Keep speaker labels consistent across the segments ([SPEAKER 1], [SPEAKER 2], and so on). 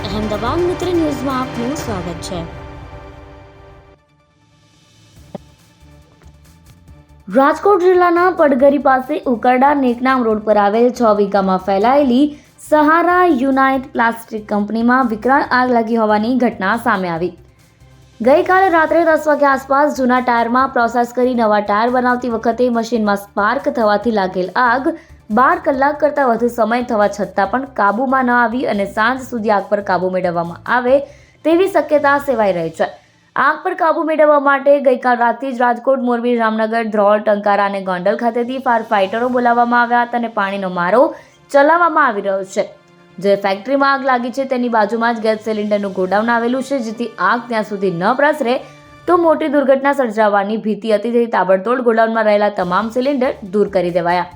[SPEAKER 1] અહેમદાબાદ મિત્ર ન્યૂઝમાં આપનું સ્વાગત છે। રાજકોટ જિલ્લાના પડગરી પાસે ઉકરડા નેકનામ રોડ પર આવેલ 6 વીઘામાં ફેલાયેલી સહારા યુનાઇટ પ્લાસ્ટિક કંપનીમાં વિકરાળ આગ લાગી હોવાની ઘટના સામે આવી। ગઈકાલે રાત્રે 10 વાગ્યા આસપાસ જૂના ટાયરમાં પ્રોસેસ કરી નવા ટાયર બનાવતી વખતે મશીનમાં સ્પાર્ક થવાથી લાગેલ આગ 12 કલાક કરતાં વધુ સમય થવા છતાં પણ કાબૂમાં ન આવી અને સાંજ સુધી આગ પર કાબૂ મેળવવામાં આવે તેવી શક્યતા સેવાઈ રહી છે। આગ પર કાબૂ મેળવવા માટે ગઈકાલ રાતથી જ રાજકોટ, મોરબી, જામનગર, ધ્રોલ, ટંકારા અને ગોંડલ ખાતેથી ફાયર ફાઇટરો બોલાવવામાં આવ્યા હતા અને પાણીનો મારો ચલાવવામાં આવી રહ્યો છે। જે ફેક્ટરીમાં આગ લાગી છે તેની બાજુમાં જ ગેસ સિલિન્ડરનું ગોડાઉન આવેલું છે, જેથી આગ ત્યાં સુધી ન પ્રસરે તો મોટી દુર્ઘટના સર્જાવાની ભીતિ હતી, જેથી તાબડતોડ ગોડાઉનમાં રહેલા તમામ સિલિન્ડર દૂર કરી દેવાયા।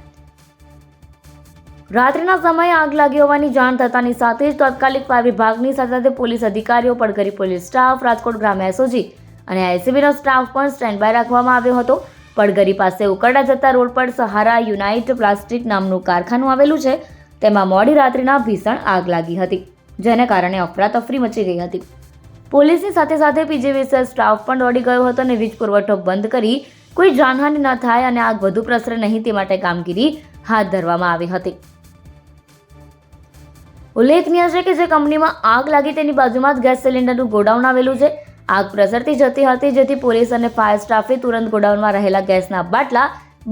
[SPEAKER 1] રાત્રિના સમયે આગ લાગી હોવાની જાણ થતાની સાથે જ તાત્કાલિક ફાયર વિભાગની સાથે પોલીસ અધિકારીઓ, પડગરી પોલીસ સ્ટાફ, રાજકોટ ગ્રામ્ય એસઓજી અને આઈસીબીનો સ્ટાફ પણ સ્ટેન્ડ બાય રાખવામાં આવ્યો હતો। પડગરી પાસે ઉકરડા જતા રોડ પર સહારા યુનાઇટ પ્લાસ્ટિક નામનું કારખાનું આવેલું છે, તેમાં મોડી રાત્રિના ભીષણ આગ લાગી હતી, જેને કારણે અફરાતફરી મચી ગઈ હતી। પોલીસની સાથે સાથે પીજીવીસીએલ સ્ટાફ પણ દોડી ગયો હતો અને વીજ પુરવઠો બંધ કરી કોઈ જાનહાનિ ન થાય અને આગ વધુ પ્રસરે નહીં તે માટે કામગીરી હાથ ધરવામાં આવી હતી। ઉલ્લેખનીય છે કે જે કંપનીમાં આગ લાગી તેની બાજુમાં જ ગેસ સિલિન્ડરનું ગોડાઉન આવેલું છે। આગ પ્રસરતી જતી હતી, જેથી પોલીસ અને ફાયર સ્ટાફે તુરંત ગોડાઉનમાં રહેલા ગેસના બાટલા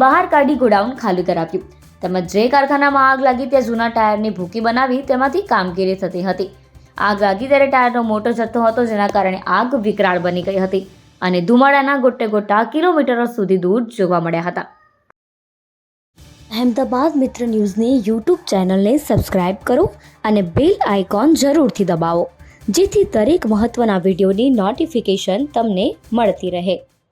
[SPEAKER 1] બહાર કાઢી ગોડાઉન ખાલી કરાવ્યું, તેમજ જે કારખાનામાં આગ લાગી ત્યાં જૂના ટાયરની ભૂકી બનાવી તેમાંથી કામગીરી થતી હતી। આગ લાગી ત્યારે ટાયરનો મોટો જથ્થો હતો, જેના કારણે આગ વિકરાળ બની ગઈ હતી અને ધુમાડાના ગોટે ગોટા કિલોમીટરો સુધી દૂર જોવા મળ્યા હતા। અહેમદાબાદ મિત્ર ન્યૂઝની યુટ્યુબ ચેનલને સબસ્ક્રાઇબ કરો અને બેલ આઇકોન જરૂરથી દબાવો, જેથી દરેક મહત્ત્વના વિડીયોની નોટિફિકેશન તમને મળતી રહે।